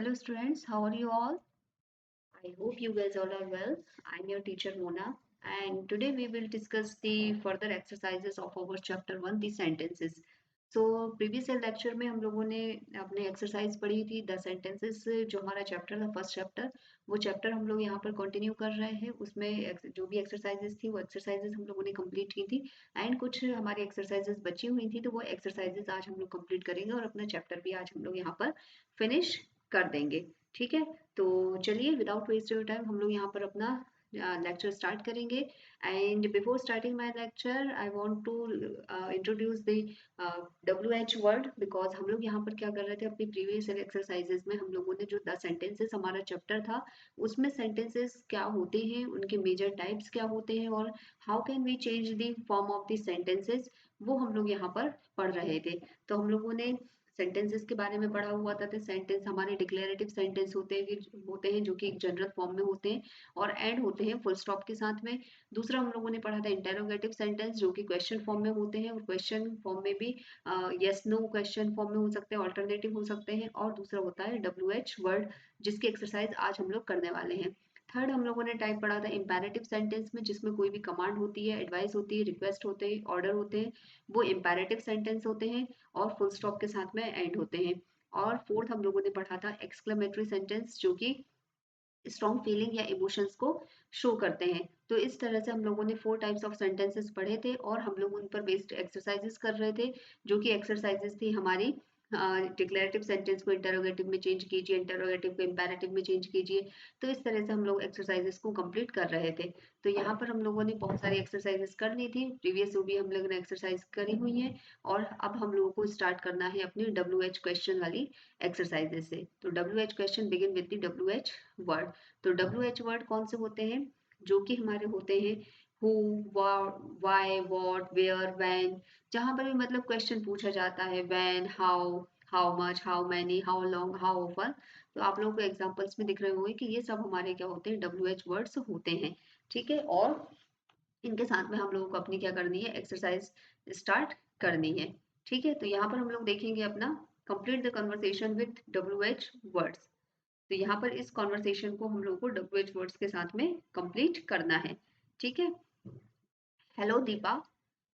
Hello students, how are you all? I hope you guys all are well. I'm your teacher Mona, and today we will discuss the further exercises of our chapter 1, the sentences. Previous lecture में हम लोगों ने अपने exercise पढ़ी थी the sentences जो हमारा chapter था फर्स्ट चैप्टर वो चैप्टर हम लोग यहाँ पर कंटिन्यू कर रहे हैं उसमें जो भी एक्सरसाइजेस थी वो एक्सरसाइजेस हम लोगों ने कंप्लीट की थी एंड कुछ हमारी एक्सरसाइजेस बची हुई थी तो वो एक्सरसाइजेस आज हम लोग कंप्लीट करेंगे और अपना चैप्टर भी आज हम लोग यहाँ पर फिनिश कर देंगे। ठीक है, तो चलिए विदाउट वेस्ट योर टाइम हम लोग यहाँ पर अपना लेक्चर स्टार्ट करेंगे। And before starting my lecture I want to introduce the WH word because हम लोग यहाँ पर क्या कर रहे थे अपनी प्रीवियस एक्सरसाइजेस में हम लोगों ने जो 10 सेंटेंसेस हमारा चैप्टर था उसमें सेंटेंसेस क्या होते हैं उनके मेजर टाइप्स क्या होते हैं और how can we change the form of the sentences वो हम लोग यहाँ पर पढ़ रहे थे। तो हम लोगों ने सेंटेंसेस के बारे में पढ़ा हुआ था तो सेंटेंस हमारे डिक्लेरेटिव सेंटेंस होते हैं जो कि एक जनरल फॉर्म में होते हैं और एंड होते हैं फुल स्टॉप के साथ में। दूसरा हम लोगों ने पढ़ा था इंटेरोगेटिव सेंटेंस जो कि क्वेश्चन फॉर्म में होते हैं और क्वेश्चन फॉर्म में भी यस नो क्वेश्चन फॉर्म में हो सकते हैं, ऑल्टरनेटिव हो सकते हैं। और दूसरा होता है WH वर्ड जिसकी एक्सरसाइज आज हम लोग करने वाले हैं। थर्ड हम लोगों ने टाइप पढ़ा था इंपैरेटिव सेंटेंस में जिसमें कोई भी कमांड होती है, एडवाइस होती है, रिक्वेस्ट होते हैं, ऑर्डर होते हैं, वो इंपैरेटिव सेंटेंस होते हैं और फुल स्टॉप के साथ में एंड होते हैं। और फोर्थ हम लोगों ने पढ़ा था एक्सक्लेमेटरी सेंटेंस जो कि स्ट्रॉन्ग फीलिंग या इमोशंस को शो करते हैं। तो इस तरह से हम लोगों ने 4 टाइप्स ऑफ सेंटेंसेस पढ़े थे और हम लोग उन पर बेस्ड एक्सरसाइजेस कर रहे थे जो कि एक्सरसाइजेस थी हमारी डिक्लेरेटिव सेंटेंस को इंटरोगेटिव में चेंज कीजिए, इंटरोगेटिव को इंपेरेटिव में चेंज कीजिए। तो इस तरह से हम लोग एक्सरसाइजेस को कंप्लीट कर रहे थे। तो यहाँ पर हम लोगों ने बहुत सारी एक्सरसाइजेस कर ली थी, प्रीवियस जो भी हम लोगों ने एक्सरसाइज करी हुई है और अब हम लोगों को स्टार्ट करना है अपनी WH क्वेश्चन वाली एक्सरसाइजेस से। तो WH question begin with the WH word. तो WH वर्ड कौन से होते हैं जो कि हमारे होते हैं who, why, what, where, when. जहां पर भी मतलब क्वेश्चन पूछा जाता है when, how much, how many, how long, how often. तो आप लोगों को एग्जांपल्स में दिख रहे होंगे कि ये सब हमारे क्या होते हैं WH वर्ड्स होते हैं। ठीक है, और इनके साथ में हम लोगों को अपनी क्या करनी है एक्सरसाइज स्टार्ट करनी है। ठीक है, तो यहाँ पर हम लोग देखेंगे अपना complete the conversation with WH words. तो यहाँ पर इस कॉन्वर्सेशन को हम लोग को WH वर्ड्स के साथ में कंप्लीट करना है। ठीक है, हेलो दीपा।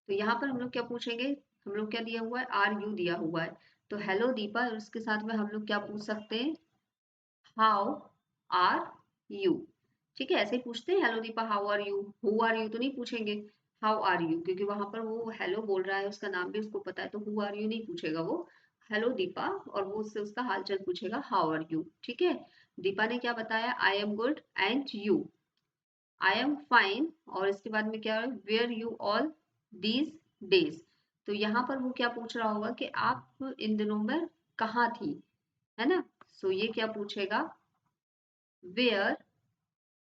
तो यहाँ पर हम लोग क्या पूछेंगे, हम लोग क्या दिया हुआ है आर यू दिया हुआ है। तो हेलो दीपा और उसके साथ में हम लोग क्या पूछ सकते हैं हाउ आर यू। ठीक है, ऐसे ही पूछते हैं hello Deepa how are you, who are you तो नहीं पूछेंगे, हाउ आर यू, क्योंकि वहां पर वो हेलो बोल रहा है उसका नाम भी उसको पता है तो हु आर यू नहीं पूछेगा वो, हेलो दीपा और वो उससे उसका हालचाल पूछेगा हाउ आर यू। ठीक है, दीपा ने क्या बताया I am good and you, I am fine और इसके बाद में क्या है where you all these days. तो यहाँ पर वो क्या पूछ रहा होगा कि आप इन दिनों में कहाँ थी, है ना। सो ये क्या पूछेगा where,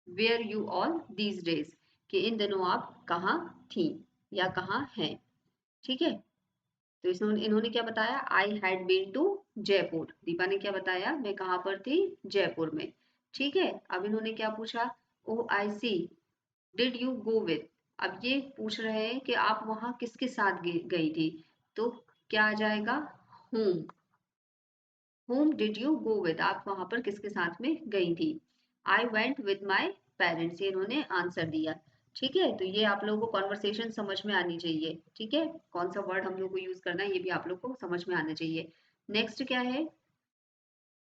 where you all these days, कि इन दिनों आप कहाँ थी या कहाँ हैं। ठीक है, तो इसमें इन्होंने क्या बताया I had been to Jaipur, Deepa ने क्या बताया मैं कहाँ पर थी जयपुर में। ठीक है, अब इन्होंने क्या पूछा ओ आई सी डिड यू गो विद। अब ये पूछ रहे हैं कि आप वहां किसके साथ गई थी, तो क्या आ जाएगा whom did you go with, आप वहां पर किसके साथ में गई थी। I went with my parents, ये इन्होंने आंसर दिया। ठीक है, तो ये आप लोगों को कॉन्वर्सेशन समझ में आनी चाहिए। ठीक है, कौन सा वर्ड हम लोग को यूज करना है ये भी आप लोग को समझ में आना चाहिए। नेक्स्ट क्या है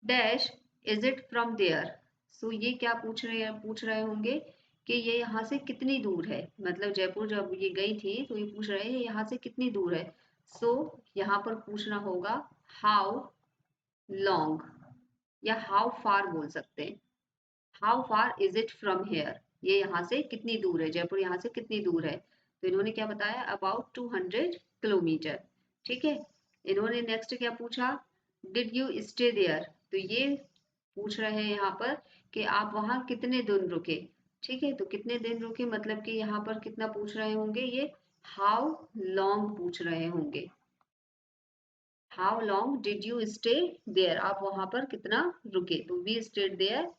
dash is it from there. So ये क्या पूछ रहे होंगे कि ये यहाँ से कितनी दूर है, मतलब जयपुर जब ये गई थी तो ये पूछ रहे हैं यहाँ से कितनी दूर है। सो यहाँ पर पूछना होगा हाउ लॉन्ग या हाउ फार बोल सकते हैं, how far is it from here, ये यहाँ से कितनी दूर है, जयपुर यहाँ से कितनी दूर है। तो इन्होंने क्या बताया अबाउट 200 किलोमीटर। ठीक है, इन्होंने नेक्स्ट क्या पूछा डिड यू स्टे देयर। तो ये पूछ रहे हैं यहाँ पर कि आप वहां कितने दिन रुके। ठीक है, तो कितने दिन रुके मतलब कि यहाँ पर कितना पूछ रहे होंगे ये हाउ लॉन्ग पूछ रहे होंगे, how long did you stay there, आप वहां पर कितना रुके। तो we stayed there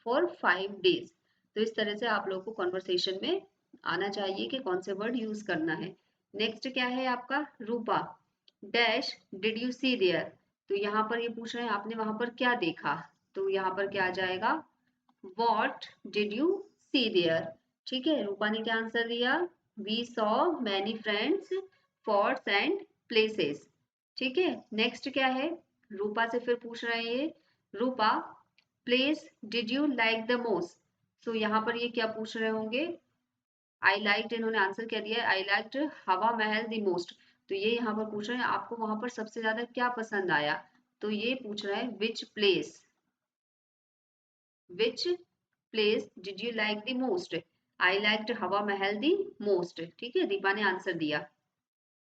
for 5 days. तो इस तरह से आप लोगों को कॉन्वर्सेशन में आना चाहिए कि कौन से वर्ड यूज करना है। नेक्स्ट क्या है आपका रूपा dash did you see there. तो यहाँ पर ये पूछ रहे हैं आपने वहां पर क्या देखा। तो यहाँ पर क्या आ जाएगा, what did you see there. ठीक है, रूपा ने क्या आंसर दिया, we saw many friends, forts and places. ठीक है, नेक्स्ट क्या है, रूपा से फिर पूछ रहे हैं, रूपा place did you like the most. तो यहाँ पर ये क्या पूछ रहे होंगे, आई लाइक्ड, इन्होंने आंसर क्या दिया है, आई लाइक्ड हवा महल द मोस्ट। तो ये यहाँ पर पूछ रहे हैं आपको वहां पर सबसे ज्यादा क्या पसंद आया, तो ये पूछ रहे हैं which place, which place did you like the most. I liked हवा महल द मोस्ट। ठीक है, दीपा ने आंसर दिया।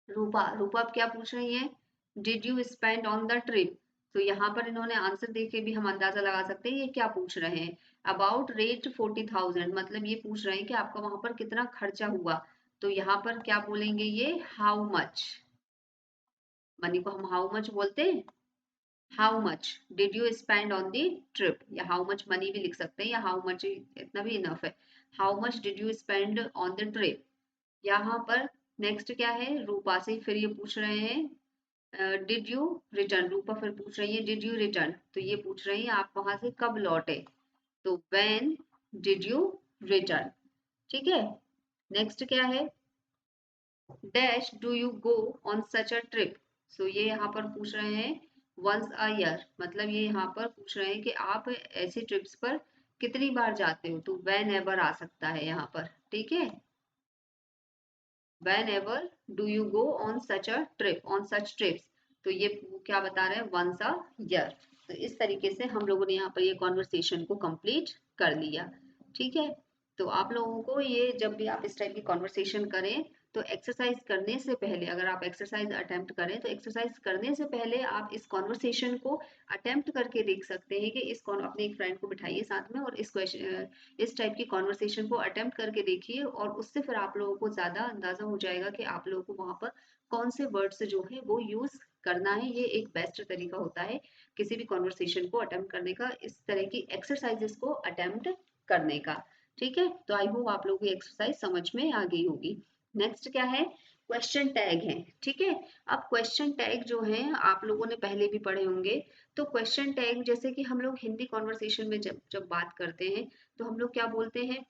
रूपा, रूपा अब क्या पूछ रही है, did you spend on the trip. तो यहाँ पर इन्होंने आंसर देके भी हम अंदाजा लगा सकते हैं ये क्या पूछ रहे हैं, अबाउट रेट 40,000, मतलब ये पूछ रहे हैं कि आपका वहां पर कितना खर्चा हुआ। तो यहाँ पर क्या बोलेंगे, ये हाउ मच, मनी को हम हाउ मच बोलते हैं, how much did you spend on the trip, या हाउ मच मनी भी लिख सकते हैं, या हाउ मच, इतना भी इनफ है, how much did you spend on the trip. यहाँ पर नेक्स्ट क्या है, रूपा से फिर ये पूछ रहे हैं डिड यू रिटर्न, रूपा फिर पूछ रही है डिड यू रिटर्न, तो ये पूछ रही है आप वहां से कब लौटे, तो व्हेन डिड यू रिटर्न। ठीक है, नेक्स्ट क्या है, dash do you go on such a trip. So ये यहाँ पर पूछ रहे हैं वंस अ ईयर, मतलब ये यहाँ पर पूछ रहे हैं कि आप ऐसी ट्रिप्स पर कितनी बार जाते हो, तो वेन एवर आ सकता है यहाँ पर। ठीक है, when ever do you go on such a trip, on such trips, तो ये क्या बता रहे हैं, वंस अ ईयर। तो इस तरीके से हम लोगों ने यहाँ पर ये कॉन्वर्सेशन को कंप्लीट कर लिया। ठीक है, तो आप लोगों को ये जब भी आप इस टाइप की कॉन्वर्सेशन करें, तो एक्सरसाइज करने से पहले, अगर आप एक्सरसाइज अटेम्प्ट करें तो एक्सरसाइज करने से पहले आप इस कॉन्वर्सेशन को अटेम्प्ट करके देख सकते हैं कि इस अपने एक फ्रेंड को बिठाइए साथ में और इस क्वेश्चन, इस टाइप की कॉन्वर्सेशन को अटेम्प्ट करके देखिए, और उससे फिर आप लोगों को ज्यादा अंदाजा हो जाएगा कि आप लोगों को वहां पर कौन से वर्ड्स जो है वो यूज करना है। ये एक बेस्ट तरीका होता है किसी भी कॉन्वर्सेशन को अटेम्प्ट करने का, इस तरह की एक्सरसाइजेस को अटेम्प्ट करने का। ठीक है, तो आई होप आप लोगों की एक्सरसाइज समझ में आ गई होगी। नेक्स्ट क्या है, क्वेश्चन टैग है। ठीक है, अब क्वेश्चन टैग जो है आप लोगों ने पहले भी पढ़े होंगे। तो क्वेश्चन टैग जैसे कि हम लोग हिंदी कॉन्वर्सेशन में जब जब बात करते हैं तो हम लोग क्या बोलते हैं,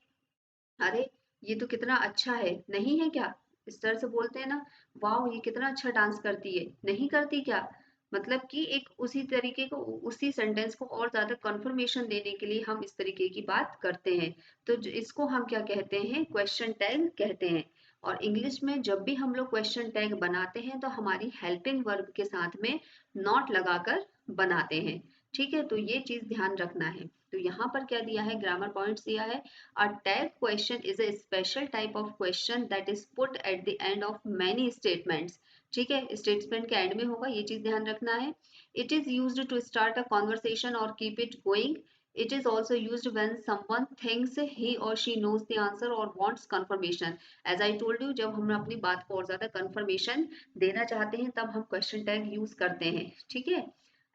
अरे ये तो कितना अच्छा है, नहीं है क्या, इस तरह से बोलते हैं ना, वाह ये कितना अच्छा डांस करती है, नहीं करती क्या, मतलब कि एक उसी तरीके को, उसी सेंटेंस को और ज्यादा कंफर्मेशन देने के लिए हम इस तरीके की बात करते हैं। तो इसको हम क्या कहते हैं, क्वेश्चन टैग कहते हैं। और इंग्लिश में जब भी हम लोग क्वेश्चन टैग बनाते हैं तो हमारी हेल्पिंग वर्ब के साथ में नॉट लगाकर बनाते हैं। ठीक है, तो ये चीज ध्यान रखना है। तो यहाँ पर क्या दिया है, ग्रामर पॉइंट्स दिया है, a tag question is a special type of question that is put at the end of many statements। ठीक है, स्टेटमेंट के एंड में होगा, ये चीज ध्यान रखना है। It is used to start a conversation or keep it going। It is also used when someone thinks he or she knows the answer or wants confirmation। As I told you, जब हम अपनी बात को और ज्यादा confirmation देना चाहते हैं तब हम question tag use करते हैं। ठीक है,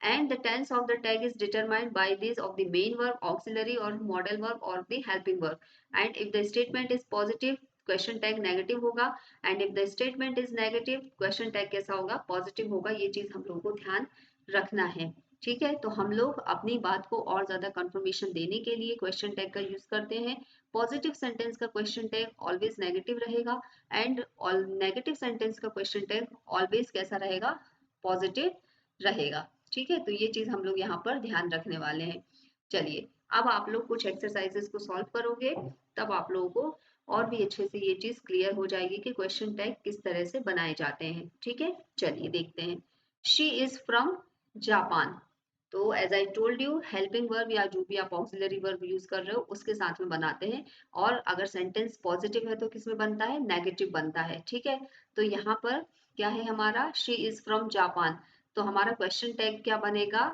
and the tense of the tag is determined by this of the main verb, auxiliary or modal verb or the helping verb। And if the statement is positive, question tag negative होगा, and if the statement is negative, question tag कैसा होगा, positive होगा। ये चीज हम लोगों को ध्यान रखना है। ठीक है, तो हम लोग अपनी बात को और ज्यादा कंफर्मेशन देने के लिए क्वेश्चन टैग का यूज करते हैं। पॉजिटिव सेंटेंस का क्वेश्चन टैग ऑलवेज नेगेटिव रहेगा, एंड नेगेटिव सेंटेंस का क्वेश्चन टैग ऑलवेज कैसा रहेगा, पॉजिटिव रहेगा। ठीक है, तो ये चीज हम लोग यहाँ पर ध्यान रखने वाले हैं। चलिए, अब आप लोग कुछ एक्सरसाइजेस को सॉल्व करोगे, तब आप लोगों को और भी अच्छे से ये चीज क्लियर हो जाएगी कि क्वेश्चन टैग किस तरह से बनाए जाते हैं। ठीक है, चलिए देखते हैं। She is from Japan. तो as I told you, helping verb या जो भी आप ऑक्सिलरी वर्ब यूज कर रहे हो उसके साथ में बनाते हैं, और अगर सेंटेंस पॉजिटिव है तो किसमें बनता है, नेगेटिव बनता है। ठीक है, तो यहाँ पर क्या है हमारा, शी इज फ्रॉम जापान, तो हमारा क्वेश्चन टैग क्या बनेगा,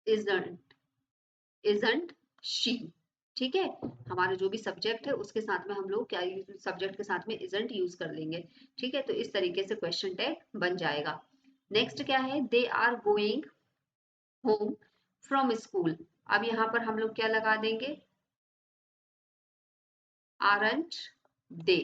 isn't, isn't she। ठीक है, हमारा जो भी सब्जेक्ट है उसके साथ में हम लोग क्या, सब्जेक्ट के साथ में isn't यूज कर लेंगे। ठीक है, तो इस तरीके से क्वेश्चन टैग बन जाएगा। नेक्स्ट क्या है, they are going home from school. अब यहाँ पर हम लोग क्या लगा देंगे, aren't they।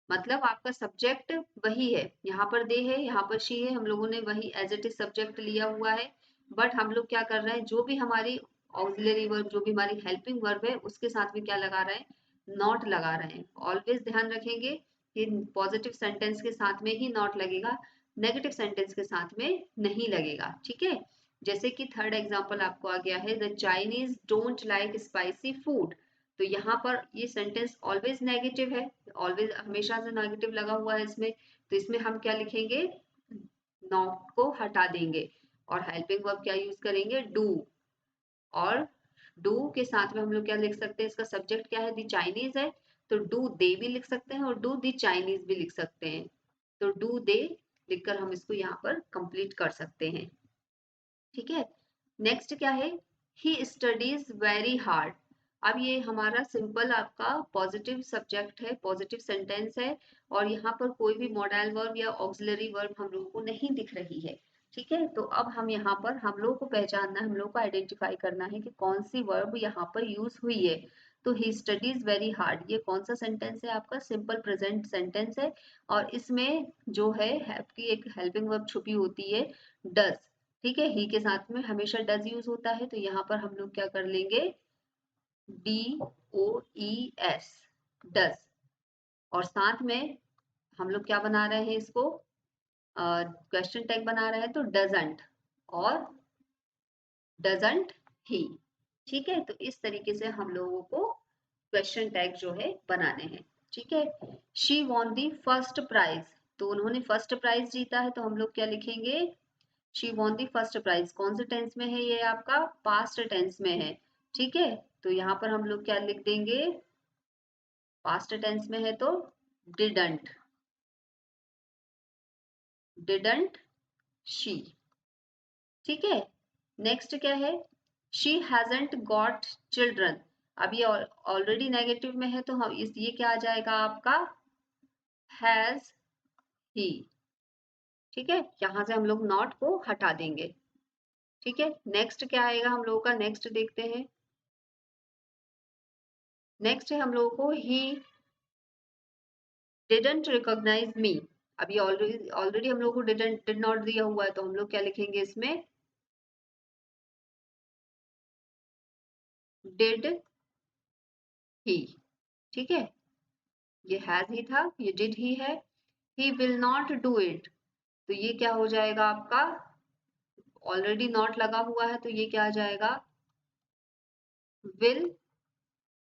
मतलब आपका सब्जेक्ट वही है, यहाँ पर दे है, यहाँ पर शी है, हम लोगों ने वही एज इट इज सब्जेक्ट लिया हुआ है। बट हम लोग क्या कर रहे हैं, जो भी हमारी ऑक्सिलरी वर्ब, जो भी हमारी हेल्पिंग वर्ब है, उसके साथ में क्या लगा रहे हैं, नॉट लगा रहे हैं। ऑलवेज ध्यान रखेंगे कि पॉजिटिव सेंटेंस के साथ में ही नॉट लगेगा, नेगेटिव सेंटेंस के साथ में नहीं लगेगा। ठीक है, जैसे कि थर्ड एग्जाम्पल आपको आ गया है, the Chinese don't like spicy food. तो यहाँ पर ये सेंटेंस ऑलवेज नेगेटिव है, ऑलवेज हमेशा से नेगेटिव लगा हुआ है इसमें। तो इसमें हम क्या लिखेंगे, नॉट को हटा देंगे और हेल्पिंग वर्ब क्या यूज करेंगे, डू। और डू के साथ में हम लोग क्या लिख सकते हैं, इसका सब्जेक्ट क्या है, दी चाइनीज है, तो डू दे भी लिख सकते हैं और डू दी चाइनीज भी लिख सकते हैं। तो डू दे लिखकर हम इसको यहाँ पर कंप्लीट कर सकते हैं। ठीक है, नेक्स्ट क्या है, ही स्टडीज वेरी हार्ड। अब ये हमारा सिंपल आपका पॉजिटिव सब्जेक्ट है, पॉजिटिव सेंटेंस है, और यहाँ पर कोई भी मॉडल वर्ब या ऑक्सिलरी वर्ब हम लोगों को नहीं दिख रही है। ठीक है, तो अब हम यहाँ पर हम लोग को पहचानना है, हम लोग को आइडेंटिफाई करना है कि कौन सी वर्ब यहाँ पर यूज हुई है। तो ही स्टडीज वेरी हार्ड, ये कौन सा सेंटेंस है, आपका सिंपल प्रेजेंट सेंटेंस है, और इसमें जो है आपकी एक हेल्पिंग वर्ब छुपी होती है, डज। ठीक है, ही के साथ में हमेशा डज यूज होता है, तो यहाँ पर हम लोग क्या कर लेंगे, DOES, डज। और साथ में हम लोग क्या बना रहे हैं, इसको क्वेश्चन टैग बना रहे हैं, तो डजंट और डजंट ही। ठीक है, तो इस तरीके से हम लोगों को क्वेश्चन टैग जो है बनाने हैं। ठीक है, she won the first prize, तो उन्होंने फर्स्ट प्राइज जीता है, तो हम लोग क्या लिखेंगे, she won the first prize. कौन से टेंस में है, ये आपका पास्ट टेंस में है। ठीक है, तो यहाँ पर हम लोग क्या लिख देंगे, पास्ट टेंस में है तो डिडंट, डिडंट शी। ठीक है, नेक्स्ट क्या है, शी हैजंट गॉट चिल्ड्रन। अब ये ऑलरेडी नेगेटिव में है, तो हम इस ये क्या आ जाएगा आपका, हैज ही। ठीक है, यहां से हम लोग नॉट को हटा देंगे। ठीक है, नेक्स्ट क्या आएगा हम लोगों का, नेक्स्ट देखते हैं। नेक्स्ट है हम लोगों को, ही डिडंट रिकॉग्नाइज मी। अब ये ऑलरेडी ऑलरेडी हम लोग को डिड नॉट दिया हुआ है, तो हम लोग क्या लिखेंगे इसमें, डिड ही। ठीक है, ये हैज ही था, ये डिड ही है। He will not do it, तो ये क्या हो जाएगा आपका, ऑलरेडी नॉट लगा हुआ है, तो ये क्या आ जाएगा, will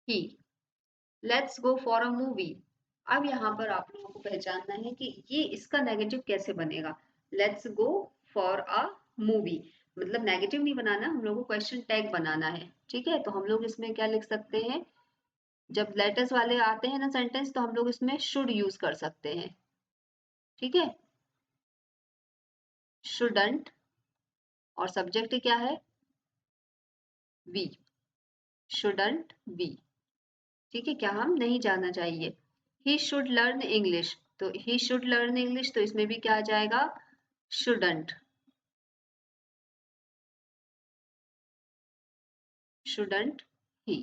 he. Let's go for a movie. अब यहाँ पर आप लोगों को पहचानना है कि ये इसका नेगेटिव कैसे बनेगा। Let's go for a movie, मतलब नेगेटिव नहीं बनाना, हम लोग को क्वेश्चन टैग बनाना है। ठीक है, तो हम लोग इसमें क्या लिख सकते हैं, जब लेटर्स वाले आते हैं ना सेंटेंस, तो हम लोग इसमें शुड यूज कर सकते हैं। ठीक है, शुडंट, और सब्जेक्ट क्या है, वी, शुडंट वी। ठीक है, क्या हम नहीं जाना चाहिए, ही शुड लर्न इंग्लिश, तो ही शुड लर्न इंग्लिश, तो इसमें भी क्या आ जाएगा, शुडंट, शुडंट ही।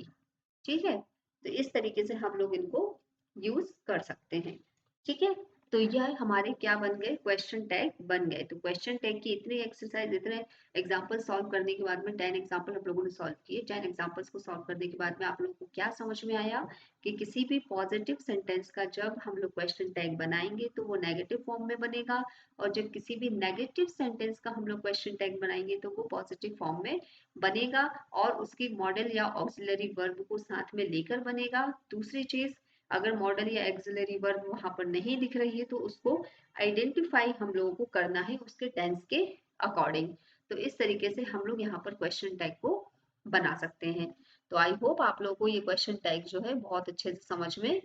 ठीक है, तो इस तरीके से हम लोग इनको यूज कर सकते हैं। ठीक है, तो यह हमारे क्या बन गए, क्वेश्चन टैग बन गए। तो क्वेश्चन टैग की इतनी एक्सरसाइज, इतने एग्जांपल सॉल्व करने के बाद में 10 एग्जांपल हम लोगों ने सॉल्व किए। 10 एग्जांपल्स को सॉल्व करने के बाद में आप लोगों को क्या समझ में आया कि किसी भी पॉजिटिव सेंटेंस का जब हम लोग क्वेश्चन टैग बनाएंगे तो वो नेगेटिव फॉर्म में बनेगा, और जब किसी भी नेगेटिव सेंटेंस का हम लोग क्वेश्चन टैग बनाएंगे तो वो पॉजिटिव फॉर्म में बनेगा, और उसकी मॉडल या ऑक्सिलरी वर्ब को साथ में लेकर बनेगा। दूसरी चीज, अगर मॉडल या एक्सिलरी वर्ब वहां पर नहीं दिख रही है, तो उसको आइडेंटिफाई हम लोगों को करना है उसके टेंस के अकॉर्डिंग। तो इस तरीके से हम लोग यहाँ पर क्वेश्चन टैग को बना सकते हैं। तो आई होप आप लोगों को ये क्वेश्चन टैग जो है बहुत अच्छे से समझ में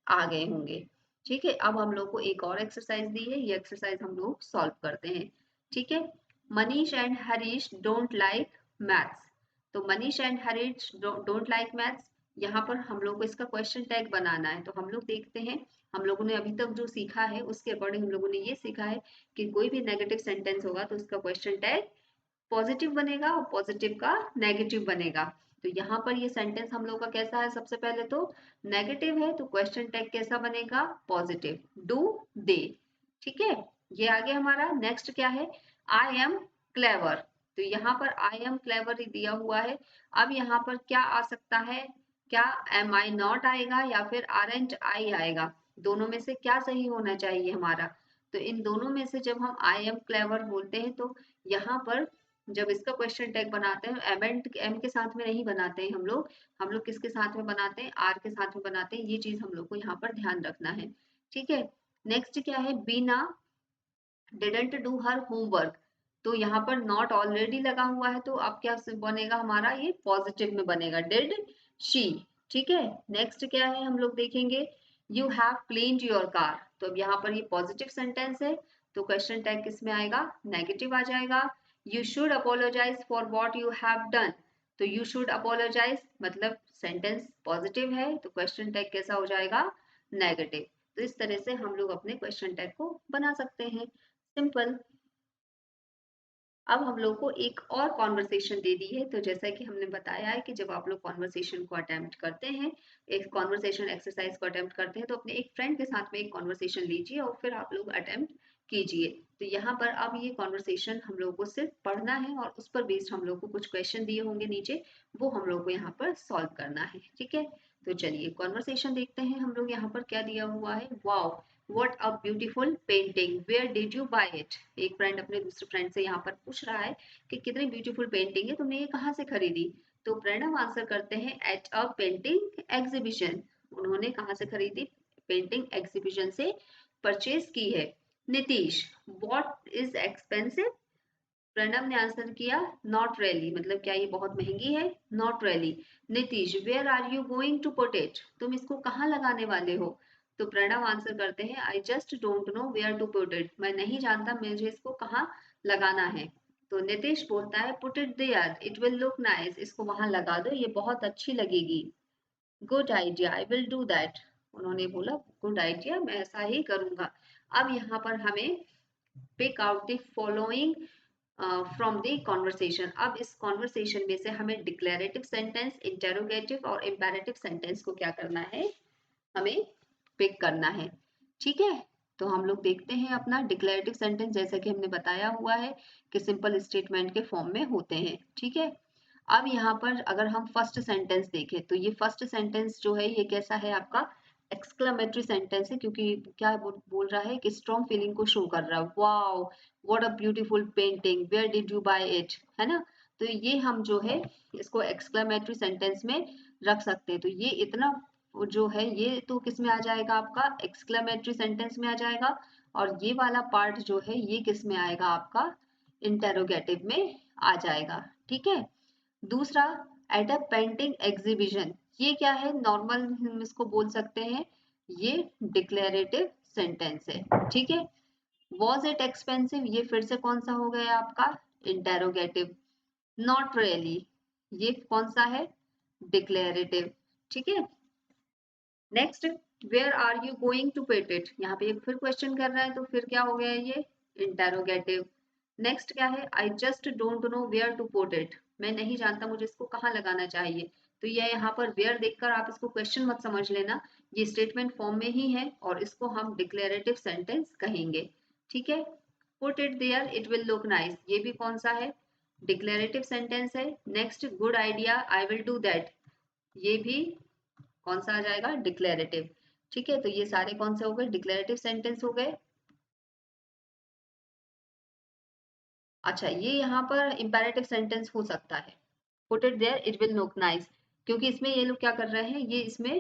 आ गए होंगे। ठीक है, अब हम लोग को एक और एक्सरसाइज दी है, ये एक्सरसाइज हम लोग सॉल्व करते हैं। ठीक है, Manish and Harish don't like maths. तो Manish and Harish don't like maths, यहाँ पर हम लोग को इसका क्वेश्चन टैग बनाना है। तो हम लोग देखते हैं, हम लोगों ने अभी तक जो सीखा है उसके अकॉर्डिंग हम लोगों ने ये सीखा है कि कोई भी नेगेटिव सेंटेंस होगा तो उसका क्वेश्चन टैग पॉजिटिव बनेगा और पॉजिटिव का नेगेटिव बनेगा। तो यहाँ पर ये सेंटेंस हम लोग का कैसा है, सबसे पहले तो नेगेटिव है, तो क्वेश्चन टैग कैसा बनेगा, पॉजिटिव, डू दे। ठीक है, ये आगे हमारा नेक्स्ट क्या है, आई एम क्लेवर। तो यहाँ पर आई एम क्लेवर दिया हुआ है। अब यहाँ पर क्या आ सकता है, क्या एम आई नॉट आएगा या फिर आरएंट आई आएगा, दोनों में से क्या सही होना चाहिए हमारा। तो इन दोनों में से जब हम आई एम क्लेवर बोलते हैं तो यहाँ पर जब इसका क्वेश्चन टैग बनाते हैं एम एंड एम के साथ में नहीं बनाते हैं हम लोग किसके साथ में बनाते हैं, आर के साथ में बनाते हैं। ये चीज हम लोग को यहाँ पर ध्यान रखना है। ठीक है, नेक्स्ट क्या है, बीना डिडंट डू हर होमवर्क। तो यहाँ पर नॉट ऑलरेडी लगा हुआ है, तो अब क्या बनेगा हमारा, ये पॉजिटिव में बनेगा, डिड शी। ठीक है, नेक्स्ट क्या है हम लोग देखेंगे, you have cleaned your car. तो अब यहाँ पर ये पॉजिटिव सेंटेंस है, तो क्वेश्चन टैग किस में आएगा, नेगेटिव आ जाएगा। You should apologise for what you have done. तो यू शुड अपोलोजाइज मतलब सेंटेंस पॉजिटिव है, तो क्वेश्चन टैग कैसा हो जाएगा, नेगेटिव। तो इस तरह से हम लोग अपने क्वेश्चन टैग को बना सकते हैं, सिंपल। अब हम लोग को एक और कॉन्वर्सेशन दे दी है, तो जैसा कि हमने बताया है कि जब आप लोग कॉन्वर्सेशन को अटेम्प्ट करते हैं, एक कॉन्वर्सेशन एक्सरसाइज को अटेम्प्ट करते हैं, तो अपने एक फ्रेंड के साथ में एक कॉन्वर्सेशन लीजिए और फिर आप लोग अटेम्प्ट कीजिए। तो यहाँ पर अब ये कॉन्वर्सेशन हम लोग को सिर्फ पढ़ना है और उस पर बेस्ड हम लोग को कुछ क्वेश्चन दिए होंगे नीचे, वो हम लोग को यहाँ पर सॉल्व करना है। ठीक है, तो चलिए कॉन्वर्सेशन देखते हैं हम लोग, यहाँ पर क्या दिया हुआ है, wow What a beautiful painting. Where did you buy it? एक फ्रेंड अपने दूसरे फ्रेंड से यहाँ पर पूछ रहा है कि कितनी ब्यूटीफुल पेंटिंग है, तुमने ये कहाँ से खरीदी। तो प्रणव आंसर करते हैं एट अ पेंटिंग एग्जीबिशन। उन्होंने कहाँ से खरीदी, पेंटिंग एग्जीबिशन से परचेज की है। Nitish, what is expensive. Pranav ने आंसर किया नॉट रियली, मतलब क्या ये बहुत महंगी है, not really. Nitish, where are you going to put it, तुम इसको कहाँ लगाने वाले हो। तो प्रणव आंसर करते हैं I just don't know where to put it, मैं नहीं जानता मुझे इसको कहाँ लगाना है। तो नीतीश बोलता है put it there it will look nice, इसको वहां लगा दो, ये बहुत अच्छी लगेगी। Good idea, I will do that. उन्होंने बोला गुड आइडिया, मैं ऐसा ही करूंगा। अब यहाँ पर हमें pick out the following from the conversation. अब इस कॉन्वर्सेशन में से हमें डिक्लेरेटिव सेंटेंस, इंटेरोगेटिव और इम्पेरेटिव सेंटेंस को क्या करना है, हमें पिक करना है। ठीक है, तो हम लोग देखते हैं अपना डिक्लेरेटिव सेंटेंस, जैसा कि हमने बताया हुआ है कि सिंपल स्टेटमेंट के फॉर्म में होते हैं। ठीक है, अब यहाँ पर अगर हम फर्स्ट सेंटेंस देखें तो ये फर्स्ट सेंटेंस जो है ये कैसा है आपका, एक्सक्लेमेटरी सेंटेंस है, क्योंकि क्या बोल रहा है कि स्ट्रॉन्ग फीलिंग को शो कर रहा है, wow what a beautiful painting, where did you buy it, है ना। तो ये हम जो है इसको एक्सक्लेमेटरी सेंटेंस में रख सकते हैं। तो ये इतना जो है ये तो किस में आ जाएगा, आपका एक्सक्लेमेटरी सेंटेंस में आ जाएगा, और ये वाला पार्ट जो है ये किस में आएगा, आपका इंटेरोगेटिव में आ जाएगा। ठीक है, दूसरा एट अ पेंटिंग एग्जीबिशन, ये क्या है, नॉर्मल हम इसको बोल सकते हैं, ये डिक्लेरेटिव सेंटेंस है। ठीक है, वॉज इट एक्सपेंसिव, ये फिर से कौन सा हो गया आपका, इंटेरोगेटिव। नॉट रियली, ये कौन सा है, डिक्लेरेटिव। ठीक है, next where are you going to put it, यहाँ पे फिर क्वेश्चन कर रहा है, तो फिर क्या हो गया ये, इंटेरोगेटिव। नेक्स्ट क्या है, I just don't know where to put it, मैं नहीं जानता मुझे इसको कहाँ लगाना चाहिए। तो ये यहाँ पर वेयर देखकर आप इसको क्वेश्चन मत समझ लेना, ये स्टेटमेंट फॉर्म में ही है और इसको हम डिक्लेरेटिव सेंटेंस कहेंगे। ठीक है, put it there it will look nice, ये भी कौन सा है, डिक्लेरेटिव सेंटेंस है। Next good idea, I will do that, ये भी कौन सा आ जाएगा, डिक्लेरेटिव। ठीक है, तो ये सारे कौन से हो गए, डिक्लेरेटिव सेंटेंस हो गए। अच्छा, ये यहाँ पर इंपेरेटिव सेंटेंस हो सकता है, put it there it will look nice, क्योंकि इसमें ये लोग क्या कर रहे हैं, ये इसमें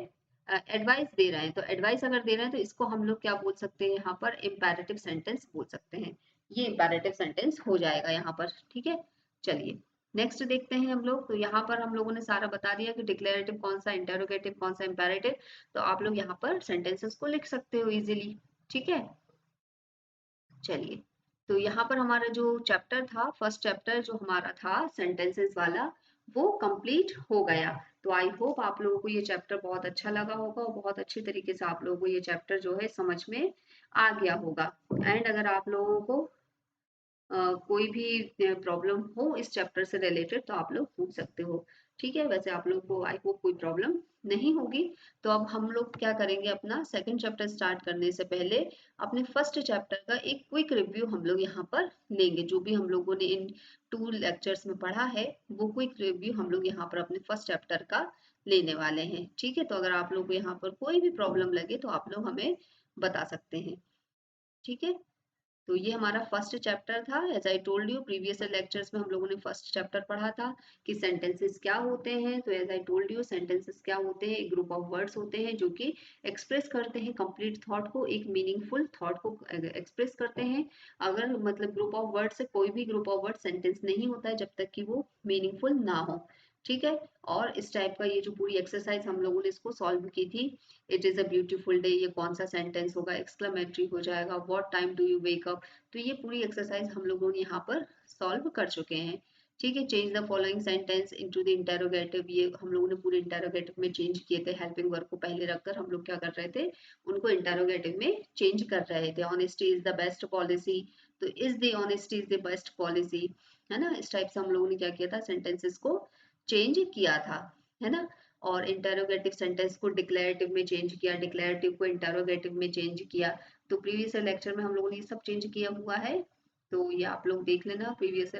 एडवाइस दे रहे हैं, तो एडवाइस अगर दे रहे हैं तो इसको हम लोग क्या बोल सकते हैं, यहाँ पर इंपेरेटिव सेंटेंस बोल सकते हैं, ये इंपेरेटिव सेंटेंस हो जाएगा यहाँ पर। ठीक है, चलिए नेक्स्ट देखते हैं हम लोग। तो यहाँ पर हम लोगों ने सारा बता दिया कि डिक्लेरेटिव कौन सा, इंटेरोगेटिव कौन सा, इंपेरेटिव। तो आप लोग यहाँ पर सेंटेंसेस को लिख सकते हो इजीली। ठीक है, चलिए, तो यहाँ पर हमारा जो चैप्टर था, फर्स्ट चैप्टर जो हमारा था सेंटेंसेस वाला, वो कंप्लीट हो गया। तो आई होप आप लोगों को ये चैप्टर बहुत अच्छा लगा होगा और बहुत अच्छी तरीके से आप लोगों को ये चैप्टर जो है समझ में आ गया होगा। एंड अगर आप लोगों को कोई भी प्रॉब्लम हो इस चैप्टर से रिलेटेड तो आप लोग पूछ सकते हो। ठीक है, वैसे आप लोग को आई होप कोई प्रॉब्लम नहीं होगी। तो अब हम लोग क्या करेंगे, अपना सेकंड चैप्टर स्टार्ट करने से पहले अपने फर्स्ट चैप्टर का एक क्विक रिव्यू हम लोग यहाँ पर लेंगे। जो भी हम लोगों ने इन 2 लेक्चर्स में पढ़ा है वो क्विक रिव्यू हम लोग यहाँ पर अपने फर्स्ट चैप्टर का लेने वाले हैं। ठीक है, तो अगर आप लोग को यहाँ पर कोई भी प्रॉब्लम लगे तो आप लोग हमें बता सकते हैं। ठीक है, तो ये हमारा फर्स्ट चैप्टर था। As I told you, previous lectures में हम लोगों ने फर्स्ट चैप्टर पढ़ा था कि सेंटेंसेस क्या होते हैं। तो as I told you, sentences क्या होते हैं, एक ग्रुप ऑफ वर्ड्स होते हैं जो कि एक्सप्रेस करते हैं कंप्लीट थॉट को, एक मीनिंगफुल थॉट को एक्सप्रेस करते हैं। अगर मतलब ग्रुप ऑफ वर्ड से कोई भी ग्रुप ऑफ वर्ड सेंटेंस नहीं होता है जब तक कि वो मीनिंगफुल ना हो। ठीक है, और इस टाइप का ये जो पूरी एक्सरसाइज हम लोगों ने इसको सॉल्व की थी। It is a beautiful day, ये कौन सा सेंटेंस होगा, एक्सक्लेमेटरी हो जाएगा, what time do you wake up. तो ये पूरी एक्सरसाइज हम लोगों ने यहाँ पर सॉल्व कर चुके हैं। ठीक है, change the following sentence into the interrogative, ये हम लोगों ने पूरे इंटेरोगेटिव में चेंज किए थे। हेल्पिंग वर्ब को पहले रखकर हम लोग क्या कर रहे थे, उनको इंटेरोगेटिव में चेंज कर रहे थे। Honesty is the best policy, तो is the honesty is the best policy, है ना। इस टाइप से हम लोगों ने क्या किया था, सेंटेंसेस को चेंज किया था, है ना। और इंटेरोगेटिव सेंटेंस को डिक्लेरेटिव में चेंज किया, डिक्लेरेटिव को इंटेरोगेटिव में चेंज किया। तो प्रीवियस लेक्चर में हम लोगों ने ये सब चेंज किया हुआ है। तो ये आप लोग देख लेना, प्रीवियस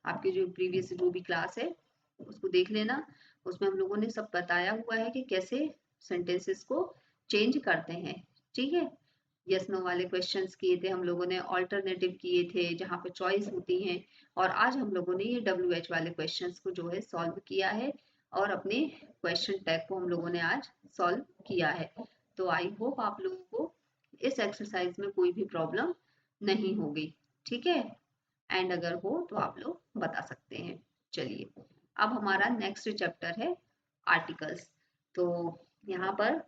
आपके जो प्रीवियस जो भी क्लास है उसको देख लेना। उसमें हम लोगों ने सब बताया हुआ है कि कैसे सेंटेंसेस को चेंज करते हैं। ठीक है, यस नो वाले क्वेश्चंस किए थे हम लोगों ने, ऑल्टरनेटिव किए थे जहाँ पे चॉइस होती है। और आज हम लोगों ने ये WH वाले क्वेश्चंस को जो है सॉल्व किया है, और अपने क्वेश्चन टैग को हम लोगों ने आज सॉल्व किया है। तो आई होप आप लोगों को इस एक्सरसाइज में कोई भी प्रॉब्लम नहीं होगी। ठीक है, एंड अगर हो तो आप लोग बता सकते हैं। चलिए, अब हमारा नेक्स्ट चैप्टर है आर्टिकल्स। तो यहाँ पर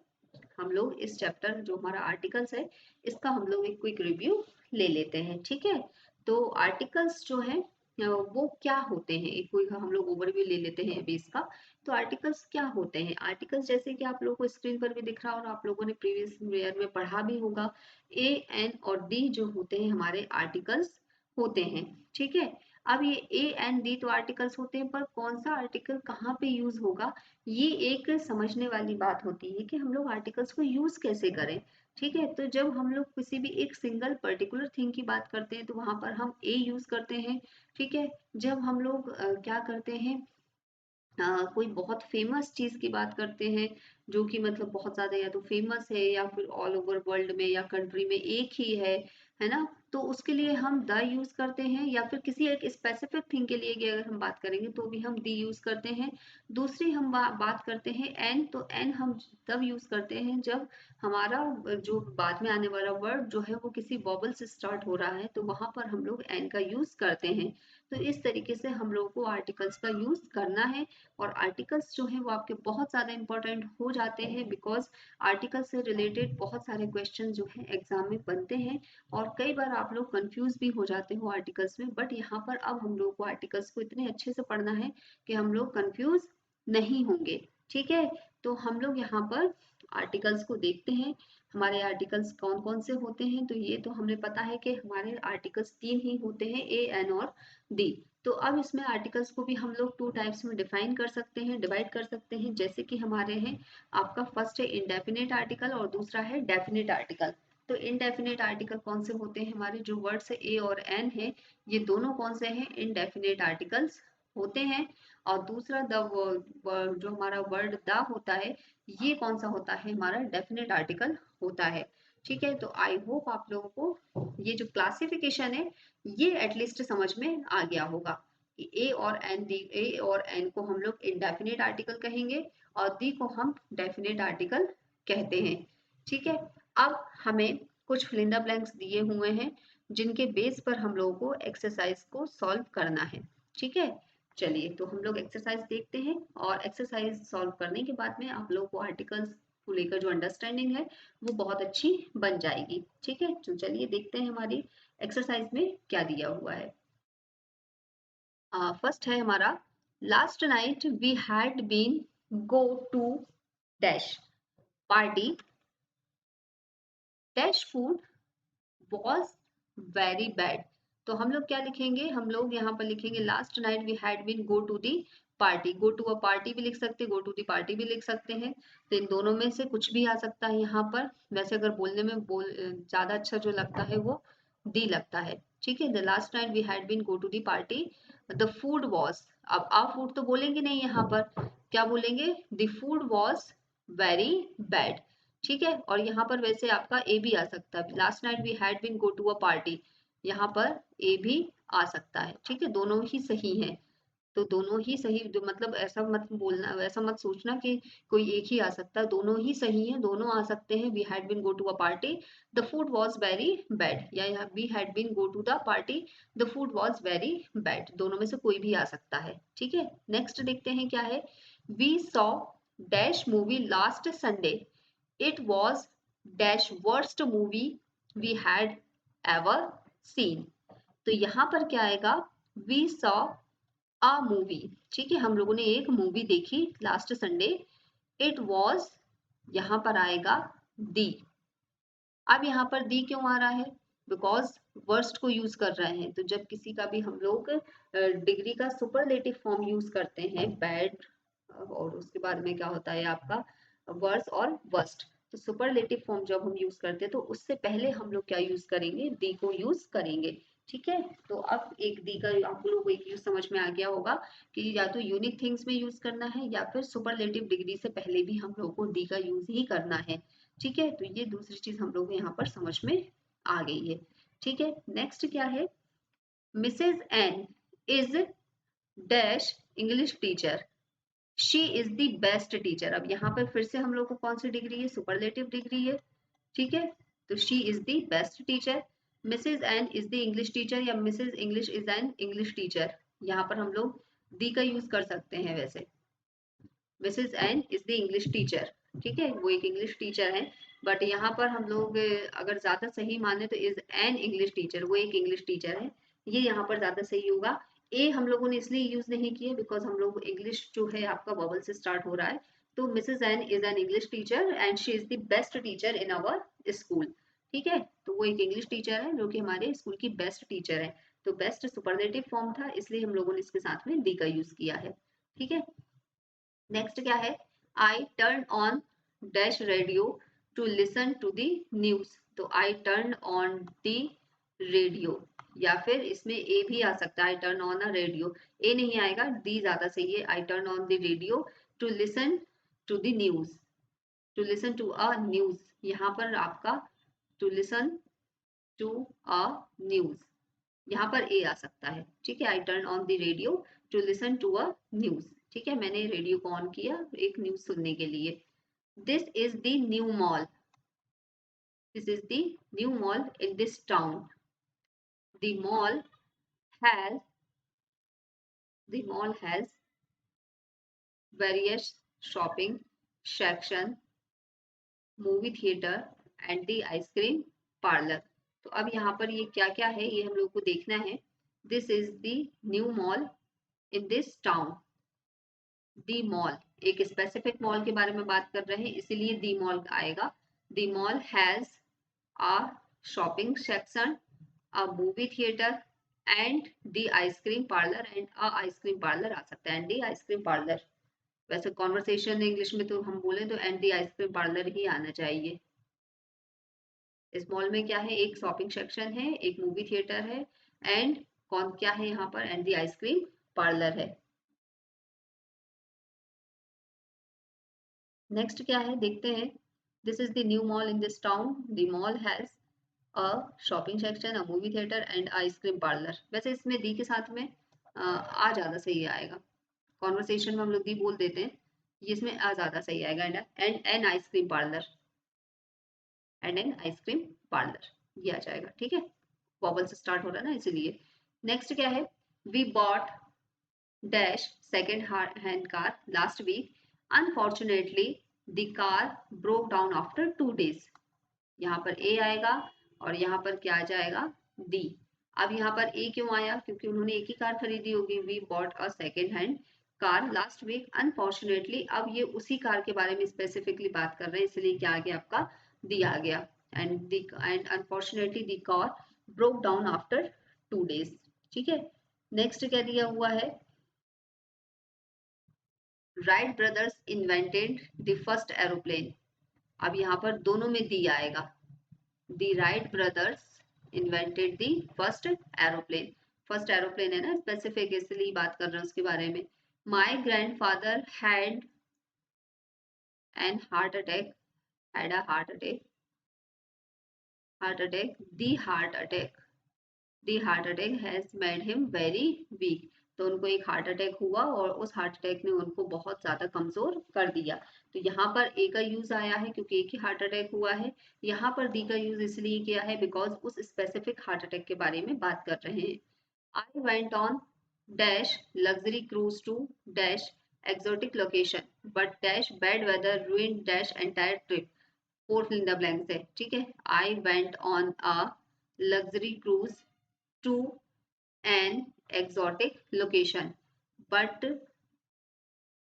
हम लोग इस चैप्टर जो हमारा आर्टिकल्स है इसका हम लोग एक क्विक रिव्यू ले लेते हैं। ठीक है, तो आर्टिकल्स जो है वो क्या होते हैं, एक कोई हम लोग ओवरव्यू ले लेते हैं अभी इसका। तो आर्टिकल्स क्या होते हैं, आर्टिकल्स जैसे कि आप लोगों को स्क्रीन पर भी दिख रहा और आप लोगों ने प्रीवियस ईयर में पढ़ा भी होगा, ए एन और डी जो होते हैं हमारे आर्टिकल्स होते हैं। ठीक है, अब ये ए एंड डी तो आर्टिकल्स होते हैं, पर कौन सा आर्टिकल कहाँ पे यूज होगा ये एक समझने वाली बात होती है कि हम लोग आर्टिकल्स को यूज कैसे करें। ठीक है, तो जब हम लोग किसी भी एक सिंगल पर्टिकुलर थिंग की बात करते हैं तो वहां पर हम ए यूज करते हैं। ठीक है, जब हम लोग क्या करते हैं, कोई बहुत फेमस चीज की बात करते हैं जो कि मतलब बहुत ज्यादा या तो फेमस है या फिर ऑल ओवर वर्ल्ड में या कंट्री में एक ही है ना, तो उसके लिए हम द यूज करते हैं। या फिर किसी एक स्पेसिफिक थिंग के लिए अगर हम बात करेंगे तो भी हम दी यूज करते हैं। दूसरी हम बात करते हैं एन, तो एन हम तब यूज करते हैं जब हमारा जो बाद में आने वाला वर्ड जो है वो किसी वॉवल से स्टार्ट हो रहा है, तो वहां पर हम लोग एन का यूज करते हैं। तो इस तरीके से हम लोग को आर्टिकल्स का यूज करना है। और आर्टिकल्स जो हैं वो आपके बहुत ज़्यादा इंपॉर्टेंट हो जाते हैं, बिकॉज आर्टिकल से रिलेटेड बहुत सारे क्वेश्चन जो हैं एग्जाम में बनते हैं। और कई बार आप लोग कंफ्यूज भी हो जाते हो आर्टिकल्स में, बट यहाँ पर अब हम लोग को आर्टिकल्स को इतने अच्छे से पढ़ना है कि हम लोग कंफ्यूज नहीं होंगे। ठीक है, तो हम लोग यहाँ पर आर्टिकल्स को देखते हैं। हमारे आर्टिकल्स कौन कौन से होते हैं, तो ये तो हमें पता है कि हमारे आर्टिकल्स 3 ही होते हैं, ए एन और डी। तो अब इसमें आर्टिकल्स को भी हम लोग 2 टाइप्स में डिफाइन कर सकते हैं, डिवाइड कर सकते हैं। जैसे कि हमारे हैं, आपका फर्स्ट है इंडेफिनेट आर्टिकल और दूसरा है डेफिनेट आर्टिकल। तो इनडेफिनेट आर्टिकल कौन से होते हैं, हमारे जो वर्ड्स है ए और एन है ये दोनों कौन से हैं, इनडेफिनेट आर्टिकल्स होते हैं। और दूसरा जो हमारा वर्ड द होता है ये कौन सा होता है, हमारा डेफिनेट आर्टिकल होता है। ठीक है, तो आई होप आप लोगों को ये जो क्लासिफिकेशन है ये एटलीस्ट समझ में आ गया होगा कि ए और एन को हम लोग इंडेफिनेट आर्टिकल कहेंगे और दी को हम डेफिनेट आर्टिकल कहते हैं। ठीक है, अब हमें कुछ फिल इन द ब्लैंक्स दिए हुए हैं जिनके बेस पर हम लोगों को एक्सरसाइज को सॉल्व करना है। ठीक है, चलिए तो हम लोग एक्सरसाइज देखते हैं और एक्सरसाइज सॉल्व करने के बाद में आप लोगों को आर्टिकल्स को लेकर जो अंडरस्टैंडिंग है वो बहुत अच्छी बन जाएगी। ठीक है, तो चलिए देखते हैं हमारी एक्सरसाइज में क्या दिया हुआ है। फर्स्ट है हमारा, last night we had been go to dash party, dash food was very bad, तो हम लोग क्या लिखेंगे, हम लोग यहाँ पर लिखेंगे last night we had been go to the party. Go to a party भी लिख सकते हैं, गो टू दी पार्टी भी लिख सकते हैं। तो इन दोनों में से कुछ भी आ सकता है यहाँ पर। वैसे अगर बोलने में ज्यादा अच्छा जो लगता है वो दी लगता है। ठीक है, the last night we had been go to the party, the food was, अब आ फूड तो बोलेंगे नहीं यहाँ पर, क्या बोलेंगे, the food was very bad. ठीक है, और यहाँ पर वैसे आपका ए भी आ सकता है, last night we had been go to a party, यहाँ पर ए भी आ सकता है। ठीक है, दोनों ही सही हैं। तो दोनों ही सही, जो मतलब ऐसा मत बोलना, ऐसा मत सोचना कि कोई एक ही आ सकता है, दोनों ही सही है, दोनों आ सकते हैं। We had been go to a party, the food was very bad, या we had been go to the party, the food was very bad, दोनों में से कोई भी आ सकता है। ठीक है, नेक्स्ट देखते हैं क्या है। We saw dash movie last Sunday, it was dash worst movie we had ever seen. तो यहाँ पर क्या आएगा, वी सॉ अ मूवी। ठीक है, हम लोगों ने एक मूवी देखी लास्ट संडे, इट वॉज, यहाँ पर आएगा दी। अब यहाँ पर दी क्यों आ रहा है, बिकॉज वर्स्ट को यूज कर रहे हैं। तो जब किसी का भी हम लोग डिग्री का सुपरलेटिव फॉर्म यूज करते हैं, बैड और उसके बाद में क्या होता है आपका वर्स और वर्स्ट, तो सुपरलेटिव फॉर्म जब हम यूज करते हैं तो उससे पहले हम लोग क्या यूज करेंगे, दी को यूज करेंगे। ठीक है, तो अब एक दी का आप लोगों को एक यूज समझ में आ गया होगा कि या तो यूनिक थिंग्स में यूज करना है या फिर सुपरलेटिव डिग्री से पहले भी हम लोग को दी का यूज ही करना है। ठीक है, तो ये दूसरी चीज हम लोग यहाँ पर समझ में आ गई है। ठीक है, नेक्स्ट क्या है, Mrs N is dash English teacher, she is the best teacher. अब यहाँ पर फिर से हम लोग को कौन सी डिग्री है, सुपरलेटिव डिग्री है। ठीक है, तो she is the best teacher, Mrs N is the English teacher, या Mrs English is an English teacher, यहाँ पर हम लोग दी का यूज कर सकते हैं। वैसे Mrs N is the English teacher, ठीक है, वो एक इंग्लिश टीचर है, बट यहाँ पर हम लोग अगर ज्यादा सही माने तो इज एन इंग्लिश टीचर, वो एक इंग्लिश टीचर है, ये यहाँ पर ज्यादा सही होगा। ए हम लोगों ने इसलिए यूज नहीं किया बिकॉज हम लोग इंग्लिश जो है आपका बबल से स्टार्ट हो रहा है। तो Mrs N is an English teacher and she is the best teacher in our school. ठीक है, तो वो एक इंग्लिश टीचर है जो कि हमारे स्कूल की बेस्ट टीचर है। तो बेस्ट सुपरलेटिव फॉर्म था, इसलिए हम लोगों ने इसके साथ में दी का यूज किया है। ठीक है, नेक्स्ट क्या है, I turn on dash radio to listen to the news. तो I turn on the radio, या फिर इसमें ए भी आ सकता है, I turn on a radio, a नहीं आएगा, दी ज्यादा सही है। I turn on the radio to listen to the news, to listen to a news, यहाँ पर आपका to listen to a news, यहाँ पर ए आ सकता है। ठीक है, I turn on the radio to listen to a news. ठीक है, मैंने रेडियो को ऑन किया एक न्यूज सुनने के लिए। This is the new mall, this is the new mall in this town, the mall has, the mall has various shopping section, movie theatre and the ice cream parlour. तो अब यहाँ पर ये क्या क्या है ये हम लोग को देखना है। This is the new mall in this town, the mall, एक स्पेसिफिक मॉल के बारे में बात कर रहे हैं इसीलिए दी मॉल आएगा। The mall has a shopping section, a movie theatre and the ice cream parlour, and a ice cream parlour आ सकता है, एंड दी आइसक्रीम पार्लर। वैसे कॉन्वर्सेशन इंग्लिश में तो हम बोले तो एंड दी आइसक्रीम पार्लर ही आना चाहिए। इस मॉल में क्या है, एक शॉपिंग सेक्शन है, एक मूवी थिएटर है, एंड कौन क्या है यहाँ पर, एंड दी आइसक्रीम पार्लर है। नेक्स्ट क्या है देखते हैं। This is the new mall in this town, the mall has a shopping section, a movie theatre and ice cream parlour. वैसे इसमें दी के साथ में आ ज्यादा सही आएगा, कॉन्वर्सेशन में हम लोग दी बोल देते हैं, ये इसमें आ ज्यादा सही आएगा, and an ice cream parlour, and an ice cream parlour ये आ जाएगा। ठीक है, वॉवल से स्टार्ट हो रहा है ना इसीलिए। नेक्स्ट क्या है, we bought dash second hand car last week, unfortunately the car broke down after 2 days। यहाँ पर ए आएगा और यहाँ पर क्या आ जाएगा, डी। अब यहाँ पर ए क्यों आया, क्योंकि उन्होंने एक ही कार खरीदी होगी। We bought a second hand car last week unfortunately, अब ये उसी कार के बारे में स्पेसिफिकली बात कर रहे हैं इसलिए क्या आ गया आपका दी आ गया, and unfortunately the car broke down after 2 days। ठीक है, नेक्स्ट क्या दिया हुआ है, Wright brothers invented the first aeroplane. अब यहाँ पर दोनों में दी आएगा, the Wright brothers invented the first aeroplane. First aeroplane है ना, स्पेसिफिक, इसलिए बात कर रहे हैं उसके बारे में। माई grandfather had an heart attack, had a heart attack, the heart attack, the heart attack has made him very weak. तो उनको एक हार्ट अटैक हुआ और उस हार्ट अटैक ने उनको बहुत ज्यादा कमजोर कर दिया। तो यहाँ पर ए का यूज आया है क्योंकि एक ही हार्ट अटैक हुआ है। यहाँ पर दी का यूज इसलिए किया है बिकॉज उस स्पेसिफिक हार्ट अटैक के बारे में बात कर रहे हैं। I went on dash luxury cruise to dash exotic location but dash bad weather ruined dash entire trip। Four fill in the blanks है, ठीक है। I went on a luxury cruise to an exotic location but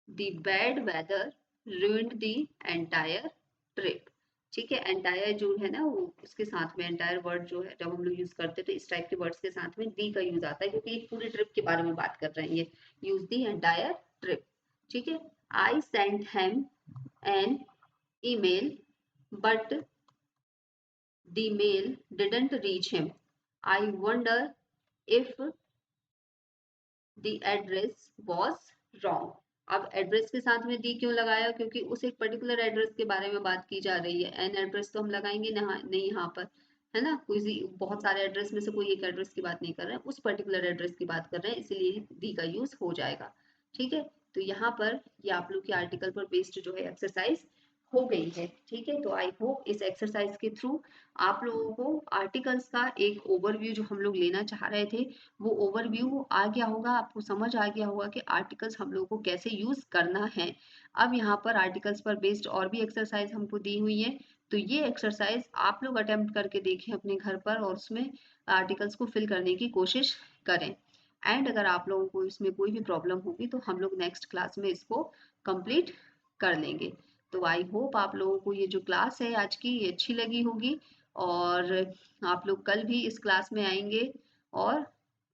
the bad weather ruined the entire trip। ठीक है, entire जो है ना वो उसके साथ में एंटायर वर्ड जो है जब हम लोग यूज करते हैं तो इस टाइप के वर्ड्स के साथ में दी का यूज आता है क्योंकि एक पूरी ट्रिप के बारे में बात कर रहे हैं ये, यूज दी एंटायर ट्रिप। ठीक है, I sent him an email but the mail didn't reach him। I wonder if the address was wrong। अब एड्रेस के साथ में दी क्यों लगाया, क्योंकि उस एक पर्टिकुलर एड्रेस के बारे में बात की जा रही है। एन एड्रेस तो हम लगाएंगे नहीं यहाँ पर, है ना, कोई बहुत सारे एड्रेस में से कोई एक एड्रेस की बात नहीं कर रहे हैं, उस पर्टिकुलर एड्रेस की बात कर रहे हैं, इसलिए दी का यूज हो जाएगा। ठीक है, तो यहाँ पर ये आप लोग के आर्टिकल पर बेस्ड जो है एक्सरसाइज हो गई है। ठीक है, तो आई होप इस एक्सरसाइज के थ्रू आप लोगों को आर्टिकल्स का एक ओवरव्यू जो हम लोग लेना चाह रहे थे वो ओवरव्यू आ गया होगा, आपको समझ आ गया होगा कि आर्टिकल्स हम लोगों को कैसे यूज करना है। अब यहाँ पर आर्टिकल्स पर बेस्ड और भी एक्सरसाइज हमको दी हुई है, तो ये एक्सरसाइज आप लोग अटेम्प्ट करके देखें अपने घर पर और उसमें आर्टिकल्स को फिल करने की कोशिश करें। एंड अगर आप लोगों को इसमें कोई भी प्रॉब्लम होगी तो हम लोग नेक्स्ट क्लास में इसको कंप्लीट कर लेंगे। तो आई होप आप लोगों को ये जो क्लास है आज की ये अच्छी लगी होगी और आप लोग कल भी इस क्लास में आएंगे और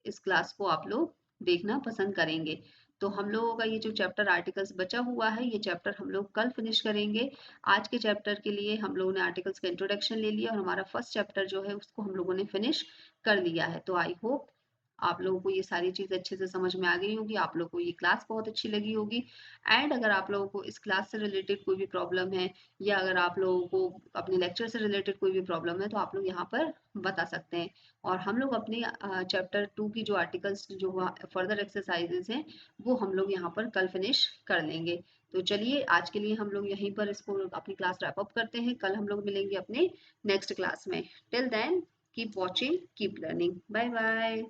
इस क्लास को आप लोग देखना पसंद करेंगे। तो हम लोगों का ये जो चैप्टर आर्टिकल्स बचा हुआ है ये चैप्टर हम लोग कल फिनिश करेंगे। आज के चैप्टर के लिए हम लोगों ने आर्टिकल्स का इंट्रोडक्शन ले लिया और हमारा फर्स्ट चैप्टर जो है उसको हम लोगों ने फिनिश कर लिया है। तो आई होप आप लोगों को ये सारी चीज़ अच्छे से समझ में आ गई होगी, आप लोगों को ये क्लास बहुत अच्छी लगी होगी। एंड अगर आप लोगों को इस क्लास से रिलेटेड कोई भी प्रॉब्लम है या अगर आप लोगों को अपने लेक्चर से रिलेटेड कोई भी प्रॉब्लम है तो आप लोग यहाँ पर बता सकते हैं और हम लोग अपने चैप्टर 2 की जो आर्टिकल्स जो फर्दर एक्सरसाइजेस हैं वो हम लोग यहाँ पर कल फिनिश कर लेंगे। तो चलिए आज के लिए हम लोग यहीं पर इसको अपनी क्लास रैप अप करते हैं, कल हम लोग मिलेंगे अपने नेक्स्ट क्लास में। Till then keep watching, keep learning, bye bye.